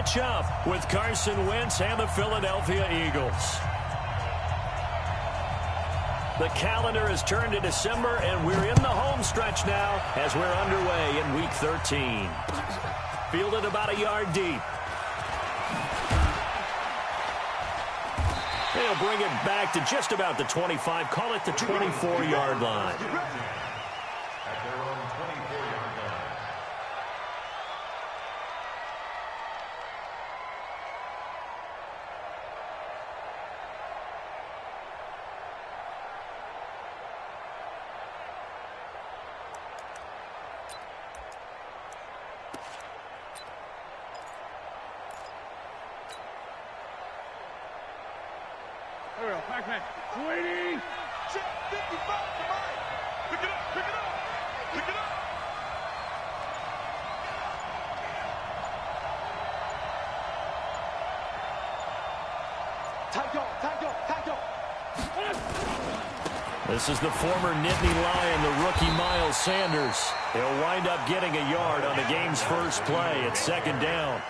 matchup with Carson Wentz and the Philadelphia Eagles. The calendar has turned to December, and we're in the home stretch now as we're underway in Week 13. Fielded about a yard deep. They'll bring it back to just about the 25. Call it the 24-yard line. At their own 24-yard line. There we go, back man. 20. Check 55 to Mike. Pick it up, pick it up, pick it up. Tight go. This is the former Nittany Lion, the rookie Miles Sanders. He'll wind up getting a yard on the game's first play at second down.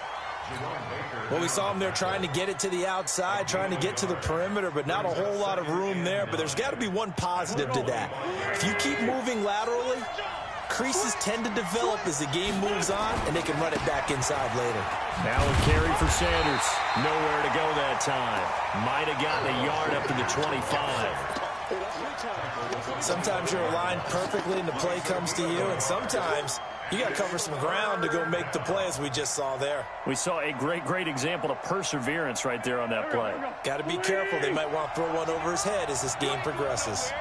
Well, we saw him there trying to get it to the outside, trying to get to the perimeter, but not a whole lot of room there. But there's got to be one positive to that. If you keep moving laterally, creases tend to develop as the game moves on, and they can run it back inside later. Now a carry for Sanders. Nowhere to go that time. Might have gotten a yard up to the 25. Sometimes you're aligned perfectly and the play comes to you, and sometimes you got to cover some ground to go make the play, as we just saw there. We saw a great example of perseverance right there on that play. Got to be careful. They might want to throw one over his head as this game progresses.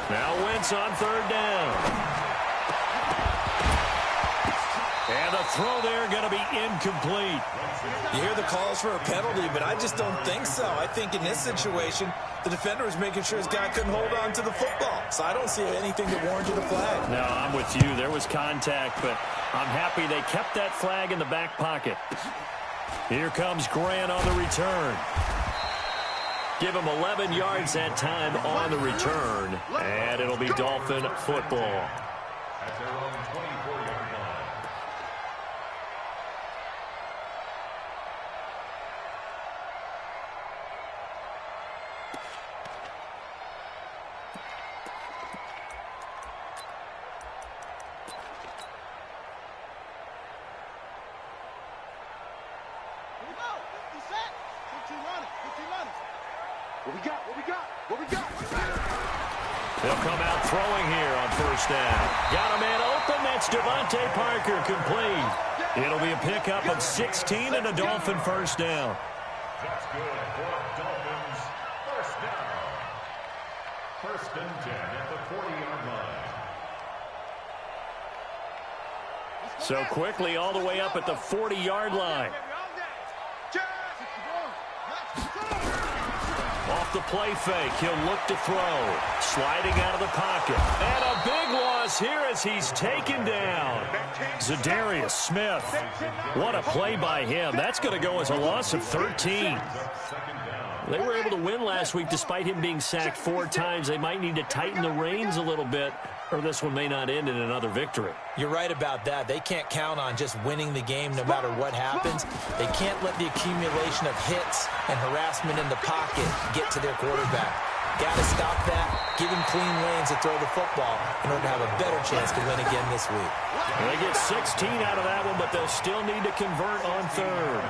Now Wentz on third down. And the throw there going to be incomplete. You hear the calls for a penalty, but I just don't think so. I think in this situation, the defender was making sure his guy couldn't hold on to the football. So I don't see anything that warranted a flag. No, I'm with you. There was contact, but I'm happy they kept that flag in the back pocket. Here comes Grant on the return. Give him 11 yards that time on the return, and it'll be Dolphin football. At their own 24-yard line. They'll come out throwing here on first down. Got a man open. That's Devontae Parker, complete. It'll be a pickup of 16 and a Dolphin first down. That's good for Dolphins. First down. First and 10 at the 40-yard line. So quickly all the way up at the 40-yard line. Off the play fake, he'll look to throw. Sliding out of the pocket. And a big loss here as he's taken down. Zadarius Smith. What a play by him. That's going to go as a loss of 13. They were able to win last week despite him being sacked 4 times. They might need to tighten the reins a little bit, or this one may not end in another victory. You're right about that. They can't count on just winning the game no matter what happens. They can't let the accumulation of hits and harassment in the pocket get to their quarterback. Got to stop that, give him clean lanes to throw the football in order to have a better chance to win again this week. They get 16 out of that one, but they'll still need to convert on third.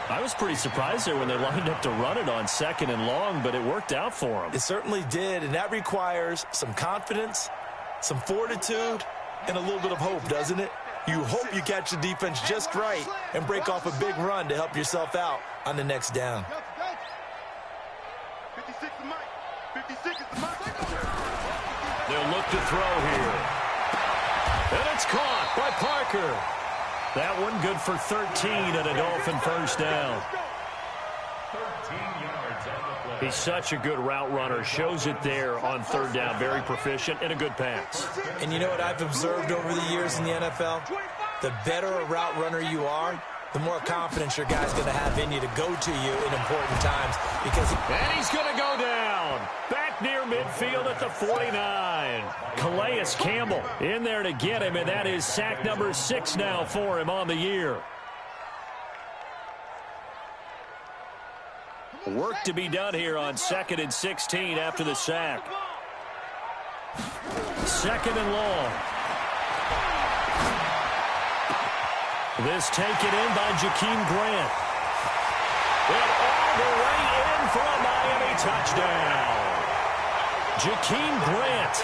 I was pretty surprised there when they lined up to run it on second and long, but it worked out for them. It certainly did, and that requires some confidence, some fortitude, and a little bit of hope, doesn't it? You hope you catch the defense just right and break off a big run to help yourself out on the next down. 56 is Mike. 56 is the Mike. They'll look to throw here. And it's caught by Parker. That one good for 13 and a Dolphin first down. 13 yards on the play. He's such a good route runner. Shows it there on third down. Very proficient and a good pass. And you know what I've observed over the years in the NFL? The better a route runner you are, the more confidence your guy's going to have in you to go to you in important times. And he's going to go down. Back back near midfield at the 49. Calais Campbell in there to get him, and that is sack number 6 now for him on the year. Work to be done here on 2nd and 16 after the sack. 2nd and long. This taken in by Jakeem Grant. And all the way in for a Miami touchdown. Jakeem Grant,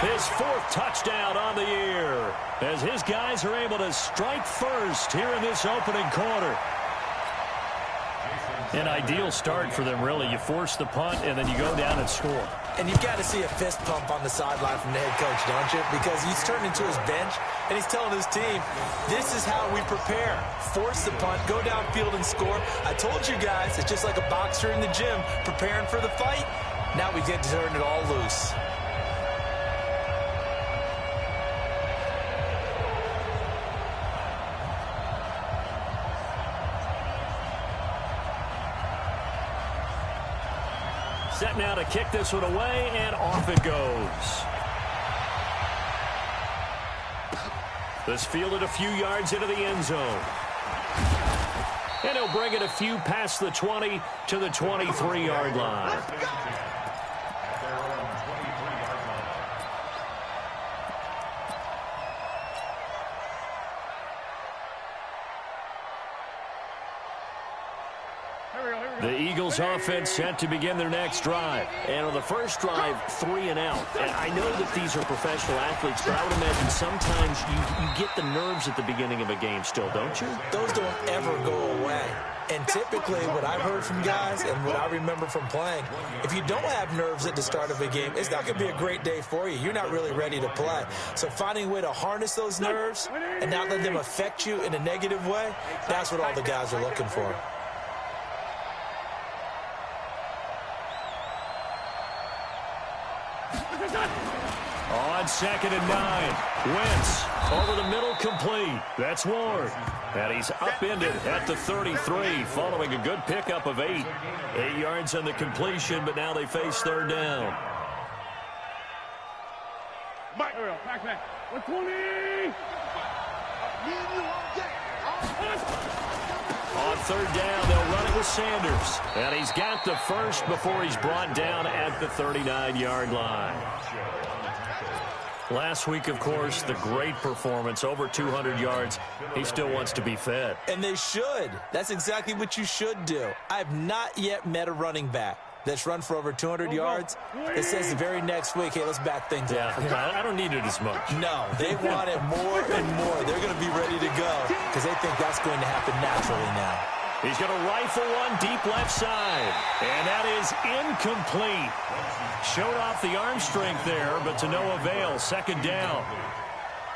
his 4th touchdown on the year, as his guys are able to strike first here in this opening quarter. An ideal start for them, really. You force the punt, and then you go down and score. And you've got to see a fist pump on the sideline from the head coach, don't you? Because he's turned into his bench, and he's telling his team, this is how we prepare. Force the punt, go downfield and score. I told you guys, it's just like a boxer in the gym preparing for the fight. Now we get to turn it all loose. Set now to kick this one away, and off it goes. This fielded a few yards into the end zone. And he'll bring it a few past the 20 to the 23-yard line. The Eagles offense set to begin their next drive. And on the first drive, 3 and out. And I know that these are professional athletes, but I would imagine sometimes you get the nerves at the beginning of a game still, don't you? Those don't ever go away. And typically what I've heard from guys and what I remember from playing, if you don't have nerves at the start of a game, it's not going to be a great day for you. You're not really ready to play. So finding a way to harness those nerves and not let them affect you in a negative way, that's what all the guys are looking for. On 2nd and 9, Wentz over the middle, complete. That's Ward. And he's upended at the 33 following a good pickup of 8. 8 yards on the completion, but now they face 3rd down. Mike, 120. On 3rd down, they'll run it with Sanders. And he's got the first before he's brought down at the 39-yard line. Last week, of course, the great performance, over 200 yards. He still wants to be fed. And they should. That's exactly what you should do. I have not yet met a running back that's run for over 200 yards that says the very next week, hey, let's back things up. I don't need it as much. No, they want it more and more. They're going to be ready to go because they think that's going to happen naturally now. He's going to rifle one deep left side. And that is incomplete. Showed off the arm strength there, but to no avail. 2nd down.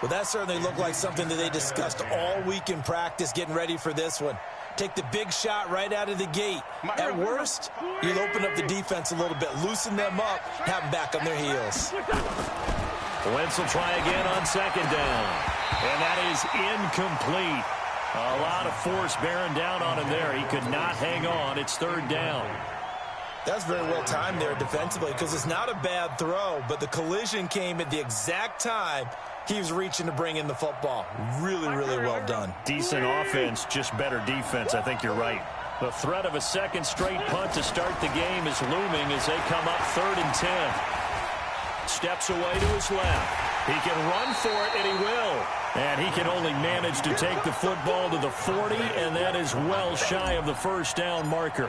Well, that certainly looked like something that they discussed all week in practice getting ready for this one. Take the big shot right out of the gate. At worst, you'll open up the defense a little bit, loosen them up, have them back on their heels. Wentz will try again on 2nd down. And that is incomplete. A lot of force bearing down on him there. He could not hang on. It's 3rd down. That's very well timed there defensively because it's not a bad throw, but the collision came at the exact time he was reaching to bring in the football. Really, really well done. Decent offense, just better defense. I think you're right. The threat of a 2nd straight punt to start the game is looming as they come up 3rd and 10. Steps away to his left. He can run for it, and he will. And he can only manage to take the football to the 40, and that is well shy of the 1st down marker.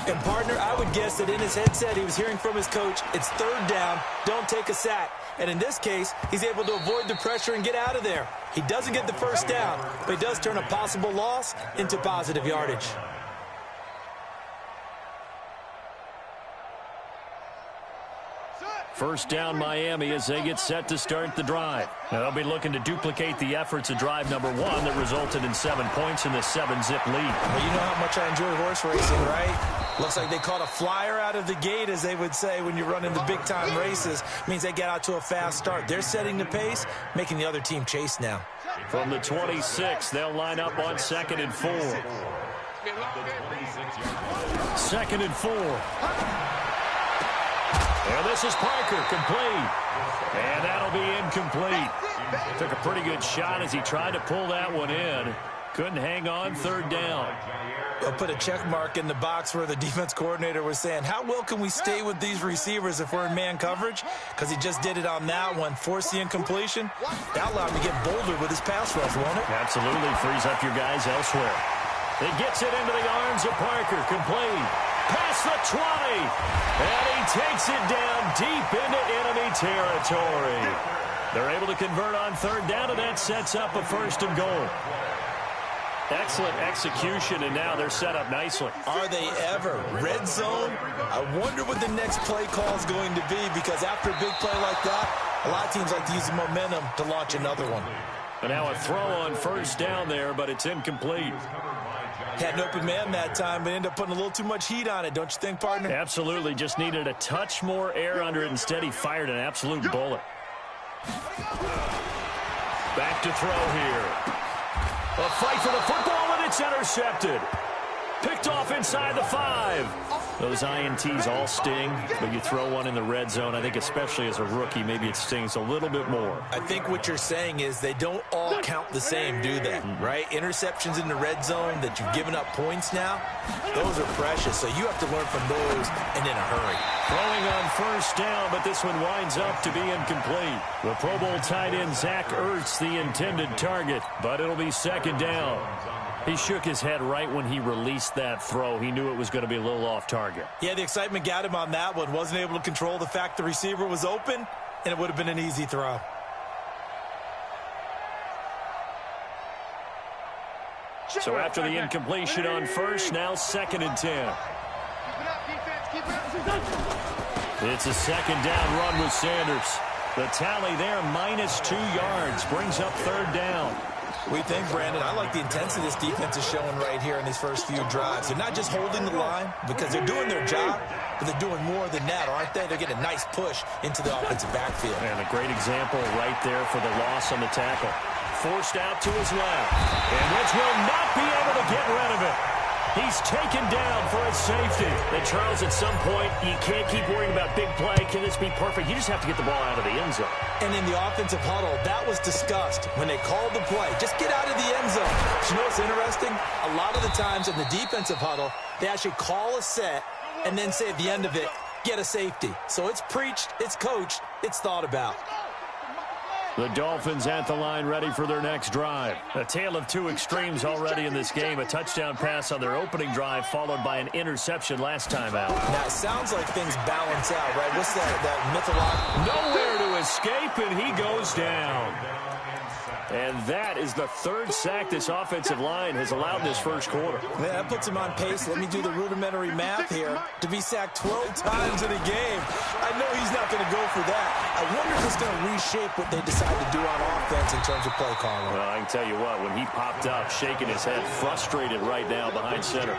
And, partner, I would guess that in his headset he was hearing from his coach, it's 3rd down, don't take a sack. And in this case, he's able to avoid the pressure and get out of there. He doesn't get the 1st down, but he does turn a possible loss into positive yardage. First down Miami as they get set to start the drive. Now they'll be looking to duplicate the efforts of drive number 1 that resulted in 7 points in the 7-zip lead. Well, you know how much I enjoy horse racing, right? Looks like they caught a flyer out of the gate, as they would say when you're running the big-time races. Means they get out to a fast start. They're setting the pace, making the other team chase now. From the 26, they'll line up on 2nd and 4. 2nd and 4. And this is Parker, complete. And that'll be incomplete. Took a pretty good shot as he tried to pull that one in. Couldn't hang on, third down. I'll put a check mark in the box where the defense coordinator was saying, how well can we stay with these receivers if we're in man coverage? Because he just did it on that one, forced the incompletion. That allowed him to get bolder with his pass rush, won't it? Absolutely, frees up your guys elsewhere. It gets it into the arms of Parker, complete. Past the 20. And he takes it down deep into enemy territory. They're able to convert on third down, and that sets up a first and goal. Excellent execution, and now they're set up nicely. Are they ever? Red zone? I wonder what the next play call is going to be, because after a big play like that, a lot of teams like to use the momentum to launch another one. And now a throw on first down there, but it's incomplete. Had an open man that time, but ended up putting a little too much heat on it, don't you think, partner? Absolutely. Just needed a touch more air under it. Instead, he fired an absolute bullet. Back to throw here. A fight for the football, and it's intercepted. Picked off inside the 5. Those INTs all sting, but you throw one in the red zone, I think especially as a rookie, maybe it stings a little bit more. I think what you're saying is they don't all count the same, do they? Right? Interceptions in the red zone that you've given up points now, those are precious, so you have to learn from those and in a hurry. Throwing on first down, but this one winds up to be incomplete. The Pro Bowl tight end Zach Ertz, the intended target, but it'll be second down. He shook his head right when he released that throw. He knew it was going to be a little off target. Yeah, the excitement got him on that one. Wasn't able to control the fact the receiver was open, and it would have been an easy throw. So after the incompletion on first, now second and 10. It's a second down run with Sanders. The tally there, -2 yards, brings up third down. We think, Brandon, I like the intensity this defense is showing right here in these first few drives. They're not just holding the line because they're doing their job, but they're doing more than that, aren't they? They're getting a nice push into the offensive backfield. And a great example right there for the loss on the tackle. Forced out to his left. And Rich will not be able to get rid of it. He's taken down for a safety. And Charles, at some point, you can't keep worrying about big play. Can this be perfect? You just have to get the ball out of the end zone. And in the offensive huddle, that was discussed when they called the play. Just get out of the end zone. But you know what's interesting? A lot of the times in the defensive huddle, they actually call a set and then say at the end of it, get a safety. So it's preached, it's coached, it's thought about. The Dolphins at the line ready for their next drive. A tale of two extremes already in this game. A touchdown pass on their opening drive followed by an interception last time out. Now, it sounds like things balance out, right? What's that mythological? Nowhere to escape, and he goes down. And that is the third sack this offensive line has allowed this first quarter. Yeah, that puts him on pace. Let me do the rudimentary math here. To be sacked 12 times in a game, I know he's not going to go for that. I wonder if it's going to reshape what they decide to do on offense in terms of play calling. Well, I can tell you what, when he popped up, shaking his head, frustrated right now behind center.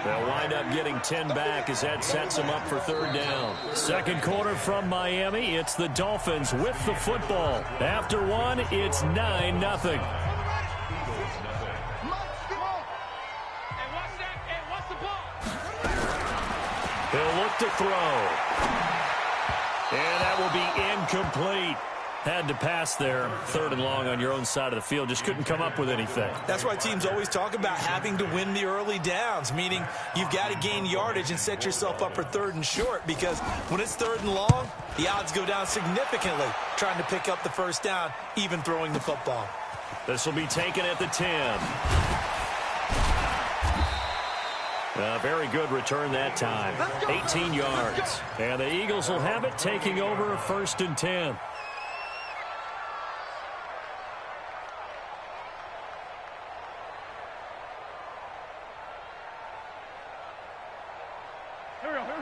They'll wind up getting 10 back as that sets him up for third down. Second quarter from Miami, it's the Dolphins with the football. After one, it's 9-0. He'll look to throw. And that will be incomplete. Had to pass there, third and long on your own side of the field. Just couldn't come up with anything. That's why teams always talk about having to win the early downs, meaning you've got to gain yardage and set yourself up for third and short, because when it's third and long, the odds go down significantly trying to pick up the first down, even throwing the football. This will be taken at the 10. A very good return that time. 18 yards. And the Eagles will have it, taking over first and 10.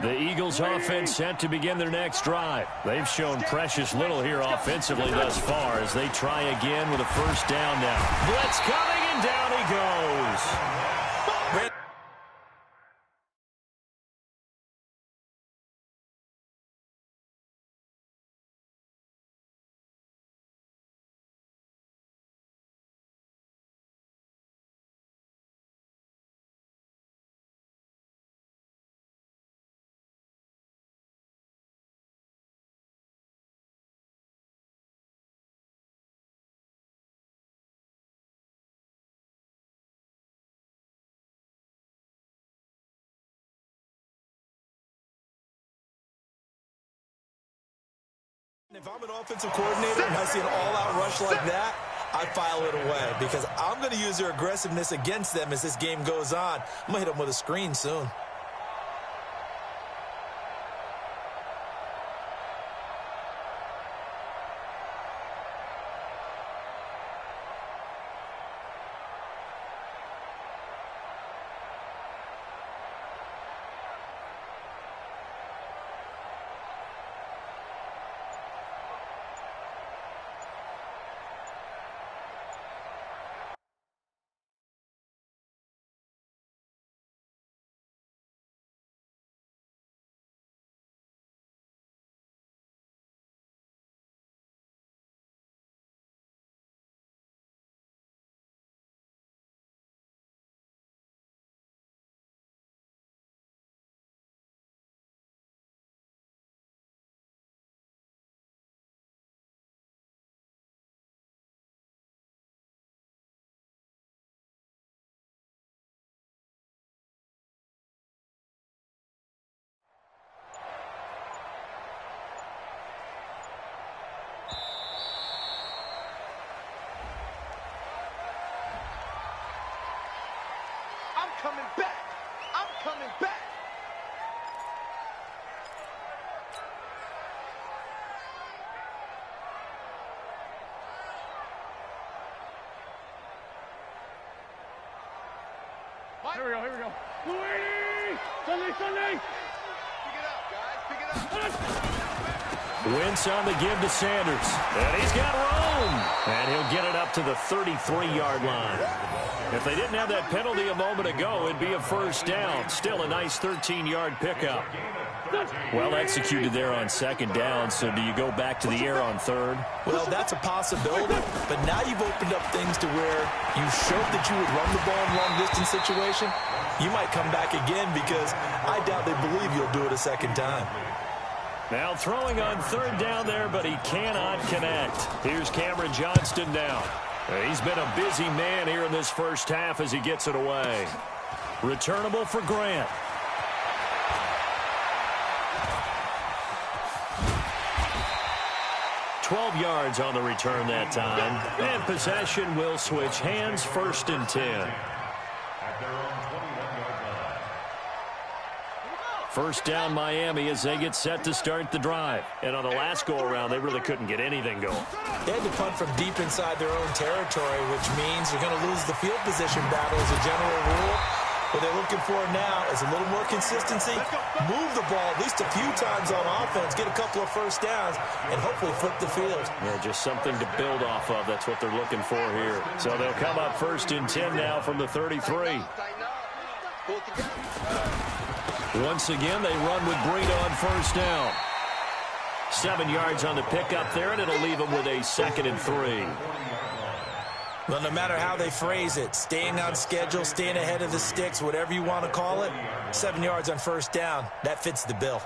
The Eagles offense set to begin their next drive. They've shown precious little here offensively thus far as they try again with a first down now. Blitz coming, and down he goes. If I'm an offensive coordinator and I see an all-out rush like that, I file it away because I'm going to use their aggressiveness against them as this game goes on. I'm going to hit them with a screen soon. Coming back. I'm coming back. Here we go, here we go. Louis! Sunday! Pick it up, guys. Pick it up. Wentz on the give to Sanders. And he's got room. And he'll get it up to the 33-yard line. If they didn't have that penalty a moment ago, it'd be a first down. Still a nice 13-yard pickup. Well executed there on second down, so do you go back to the air on third? Well, that's a possibility, but now you've opened up things to where you showed that you would run the ball in long-distance situation. You might come back again because I doubt they believe you'll do it a second time. Now throwing on third down there, but he cannot connect. Here's Cameron Johnston now. He's been a busy man here in this first half as he gets it away. Returnable for Grant. $12 yards on the return that time. And possession will switch hands, 1st and 10. First down Miami as they get set to start the drive. And on the last go-around, they really couldn't get anything going. They had to punt from deep inside their own territory, which means you're going to lose the field position battle as a general rule. What they're looking for now is a little more consistency, move the ball at least a few times on offense, get a couple of first downs, and hopefully flip the field. Yeah, just something to build off of. That's what they're looking for here. So they'll come up 1st and 10 now from the 33. Once again, they run with Breida on first down. 7 yards on the pickup there, and it'll leave them with a 2nd and 3. Well, no matter how they phrase it, staying on schedule, staying ahead of the sticks, whatever you want to call it, 7 yards on first down, that fits the bill.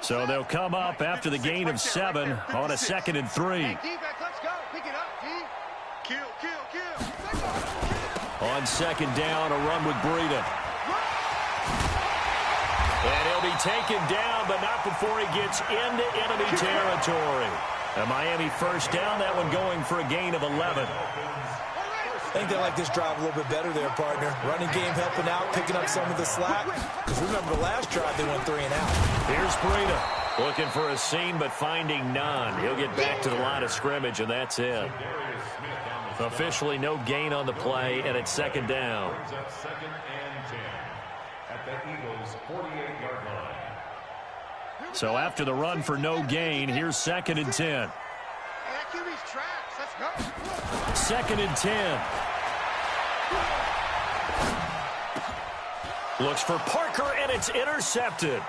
So they'll come up after the gain of 7 on a 2nd and 3. Hey, defense, let's go. Pick it up, D. Kill. On 2nd down, a run with Breida. And he'll be taken down, but not before he gets into enemy territory. A Miami first down, that one going for a gain of 11. I think they like this drive a little bit better there, partner. Running game helping out, picking up some of the slack. Because remember the last drive, they went 3 and out. Here's Breida looking for a seam, but finding none. He'll get back to the line of scrimmage, and that's it. Officially no gain on the play, and it's 2nd down. Second and 10 at the Eagles' 48-yard line. So after the run for no gain, here's 2nd and 10. Hey, that QB's tracks. Let's go. 2nd and 10. Looks for Parker, and it's intercepted.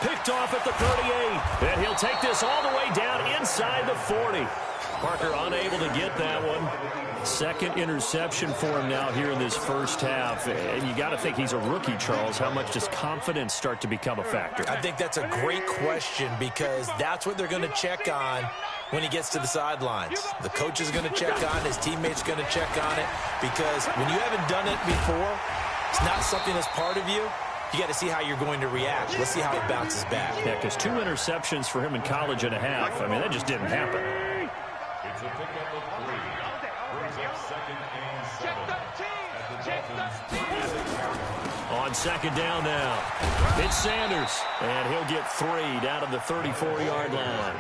Picked off at the 38. And he'll take this all the way down inside the 40. Parker unable to get that one. 2nd interception for him now here in this first half. And you got to think he's a rookie, Charles. How much does confidence start to become a factor? I think that's a great question because that's what they're going to check on when he gets to the sidelines. The coach is going to check on it. His teammates going to check on it because when you haven't done it before, it's not something that's part of you. you got to see how you're going to react. Let's see how it bounces back. Yeah, because 2 interceptions for him in college and a half. I mean, that just didn't happen. It's a pickup of 3. Brings up 2nd and 7. At the Dolphins' On 2nd down now, it's Sanders, and he'll get 3 down to the 34-yard line.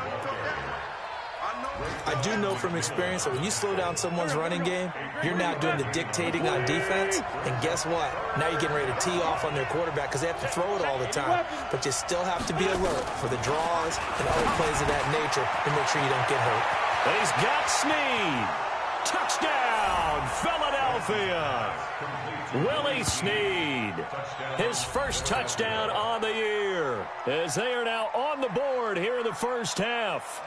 I do know from experience that when you slow down someone's running game, you're now doing the dictating on defense, and guess what? Now you're getting ready to tee off on their quarterback because they have to throw it all the time. But you still have to be alert for the draws and other plays of that nature to make sure you don't get hurt. He's got Snead. Touchdown, Philadelphia. Willie Snead, his first touchdown on the year, as they are now on the board here in the first half.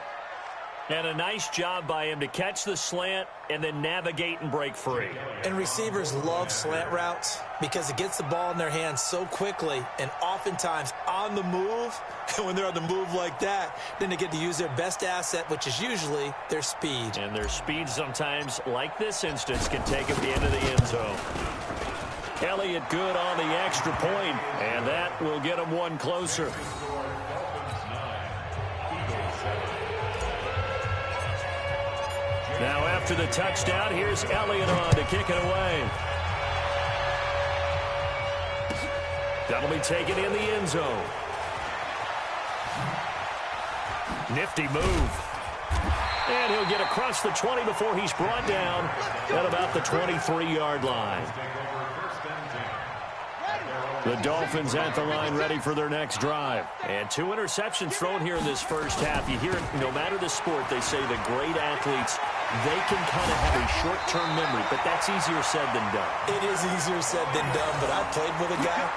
And a nice job by him to catch the slant and then navigate and break free. And receivers love slant routes because it gets the ball in their hands so quickly and oftentimes on the move. And when they're on the move like that, then they get to use their best asset, which is usually their speed. And their speed sometimes, like this instance, can take them into the end zone. Elliott good on the extra point, and that will get him one closer. Now after the touchdown, here's Elliott on to kick it away. That'll be taken in the end zone. Nifty move. And he'll get across the 20 before he's brought down at about the 23-yard line. The Dolphins at the line ready for their next drive. And 2 interceptions thrown here in this first half. You hear it, no matter the sport, they say the great athletes, they can kind of have a short-term memory, but that's easier said than done. It is easier said than done, but I played with a guy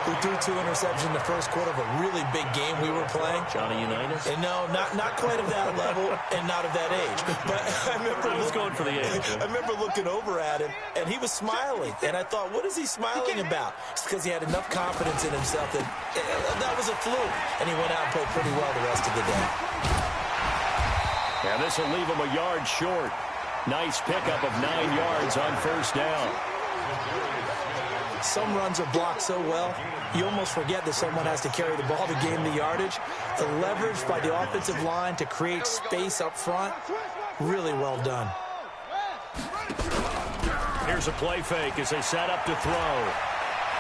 who threw 2 interceptions in the first quarter of a really big game we were playing. Johnny Unitas? And no, not quite of that level and not of that age. But I remember going for the age. I remember looking over at him, and he was smiling. And I thought, what is he smiling about? It's because he had enough confidence in himself that that was a fluke. And he went out and played pretty well the rest of the day. Yeah, this will leave him a yard short. Nice pickup of 9 yards on first down. Some runs are blocked so well, you almost forget that someone has to carry the ball to gain the yardage. The leverage by the offensive line to create space up front, really well done. Here's a play fake as they set up to throw.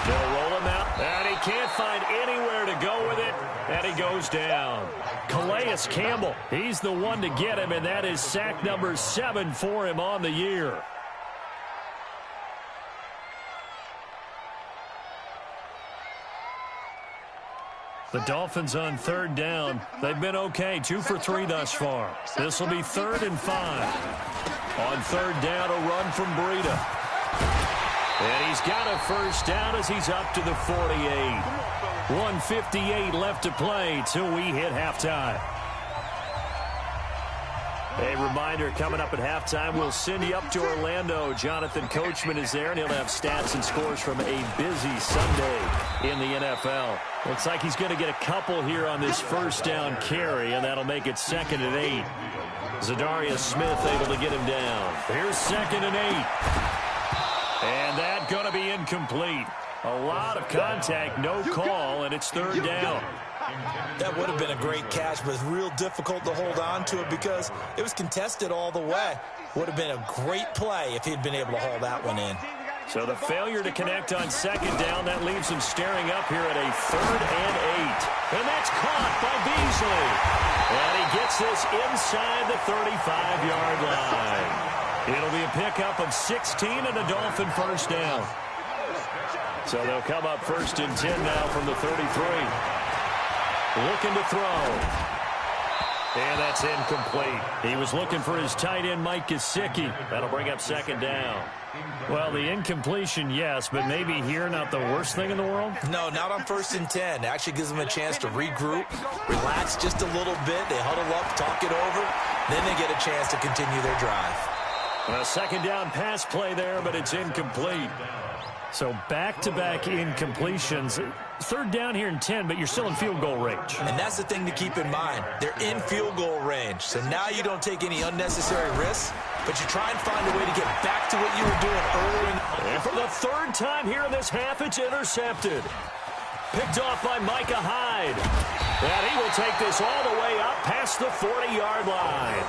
They'll roll him out, and he can't find anywhere to go with it, and he goes down. Calais Campbell, he's the one to get him, and that is sack number 7 for him on the year. The Dolphins on 3rd down. They've been okay, 2 for 3 thus far. This will be 3rd and 5. On 3rd down, a run from Breida. And he's got a first down as he's up to the 48. 1:58 left to play till we hit halftime. A reminder, coming up at halftime, we'll send you up to Orlando. Jonathan Coachman is there, and he'll have stats and scores from a busy Sunday in the NFL. Looks like he's going to get a couple here on this first down carry, and that'll make it 2nd and 8. Zadarius Smith able to get him down. Here's 2nd and 8. And that going to be incomplete. A lot of contact, no call, and it's 3rd down. That would have been a great catch, but it's real difficult to hold on to it because it was contested all the way. Would have been a great play if he'd been able to haul that one in. So the failure to connect on 2nd down, that leaves him staring up here at a 3rd and 8. And that's caught by Beasley. And he gets this inside the 35-yard line. It'll be a pickup of 16 and a Dolphin first down. So they'll come up 1st and 10 now from the 33. Looking to throw. And that's incomplete. He was looking for his tight end, Mike Gesicki. That'll bring up 2nd down. Well, the incompletion, yes, but maybe here not the worst thing in the world? No, not on 1st and 10. It actually gives them a chance to regroup, relax just a little bit. They huddle up, talk it over. Then they get a chance to continue their drive. A 2nd down pass play there, but it's incomplete. So back-to-back incompletions. 3rd down here in 10, but you're still in field goal range. And that's the thing to keep in mind. They're in field goal range. So now you don't take any unnecessary risks, but you try and find a way to get back to what you were doing earlier. And for the 3rd time here in this half, it's intercepted. Picked off by Micah Hyde. And he will take this all the way up past the 40-yard line.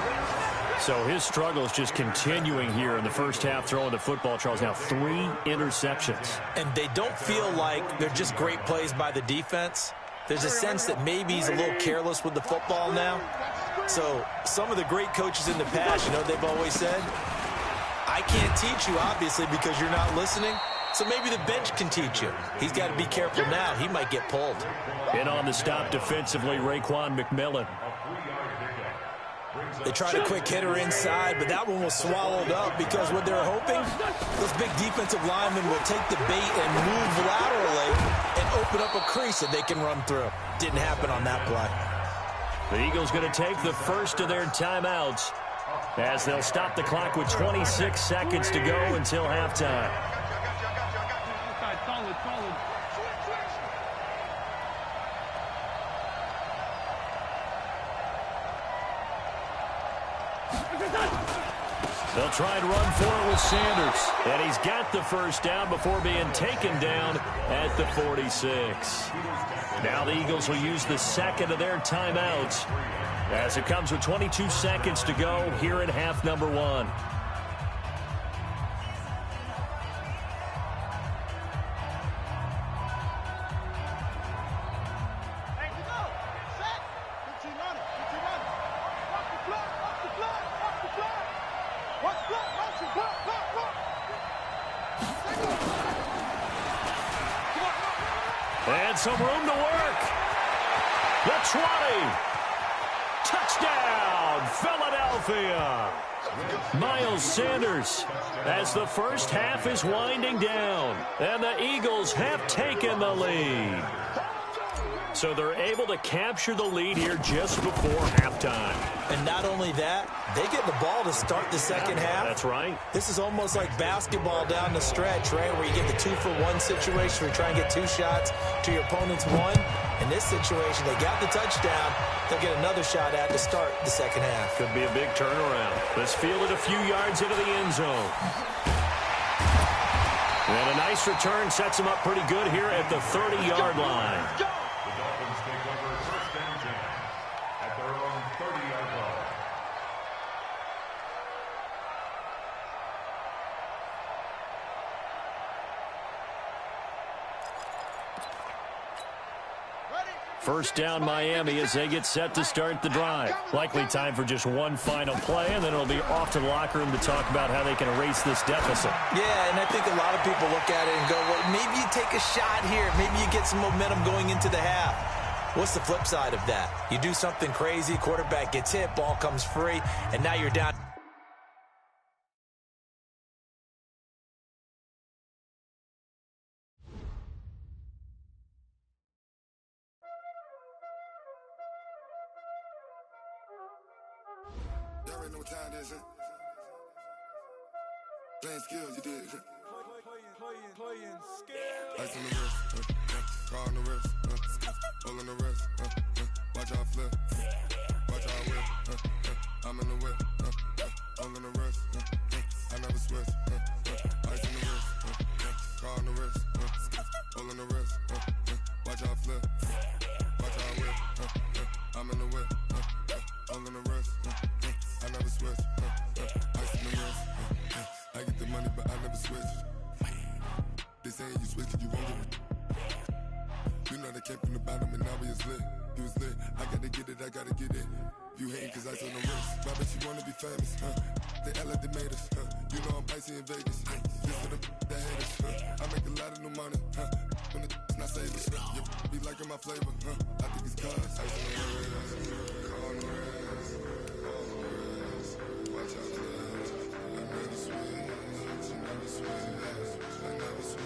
So his struggle is just continuing here in the first half throwing the football, Charles. Now 3 interceptions. And they don't feel like they're just great plays by the defense. There's a sense that maybe he's a little careless with the football now. So some of the great coaches in the past, you know, they've always said, I can't teach you, obviously, because you're not listening. So maybe the bench can teach you. He's got to be careful now. He might get pulled. In on the stop defensively, Raekwon McMillan. They tried a quick hitter inside, but that one was swallowed up because what they're hoping, those big defensive linemen will take the bait and move laterally and open up a crease that they can run through. Didn't happen on that play. The Eagles going to take the first of their timeouts as they'll stop the clock with 26 seconds to go until halftime. They'll try and run for it with Sanders. And he's got the first down before being taken down at the 46. Now the Eagles will use the second of their timeouts as it comes with 22 seconds to go here in half number 1. And some room to work. The 20. Touchdown, Philadelphia. Miles Sanders as the first half is winding down. And the Eagles have taken the lead. So they're able to capture the lead here just before halftime. And not only that, they get the ball to start the second half. That's right. This is almost like basketball down the stretch, right, where you get the 2-for-1 situation where you try and get 2 shots to your opponent's 1. In this situation, they got the touchdown. They'll get another shot at to start the second half. Could be a big turnaround. This fielded a few yards into the end zone. And a nice return sets them up pretty good here at the 30-yard line. First down Miami as they get set to start the drive. Likely time for just one final play, and then it'll be off to the locker room to talk about how they can erase this deficit. Yeah, and I think a lot of people look at it and go, well, maybe you take a shot here. Maybe you get some momentum going into the half. What's the flip side of that? You do something crazy, quarterback gets hit, ball comes free, and now you're down. Y'all already know what time it is, huh? Playing skills, you did. Playing skills. Ice on the wrist, car on the wrist, hole on the wrist, watch out flip, watch out whip, I'm in the whip, hole on the wrist, I never switch, ice on the wrist, car on the wrist, hole on the wrist, watch out flip, watch out whip, I'm in the whip, hole on the wrist, I never switch, ice on the wrist, I get the money but I never switch. They saying you switch cause you won't get it. You know they came from the bottom and now we is lit. You was lit, I gotta get it, I gotta get it. You hating cause ice on the wrist. Why bet you wanna be famous, They act like they made us, You know I'm icy in Vegas, This for the that hate us, I make a lot of new money, When it's not savers, You be liking my flavor, I think it's cause ice on the wrist, on the wrist, watch out for this. I never switch, I never switch, I never switch, I never switch.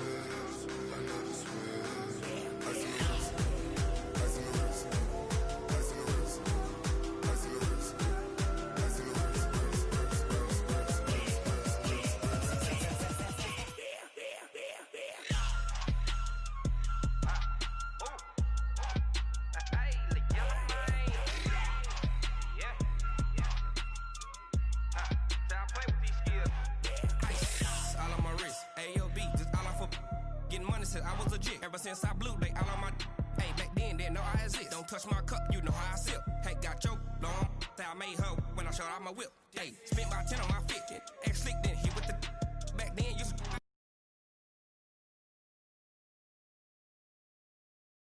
Ice on the wrist, ice on the wrist, ice on the wrist, ice on the wrist, ice on the wrist, money since I was a jit. Ever since I blew, they all on my hey, back then, didn't know I exist. Don't touch my cup, you know how I sip. Hey, got choked, long. Say I made her when I showed out my whip. Hey, spent about 10 on my 50. Ex-slick then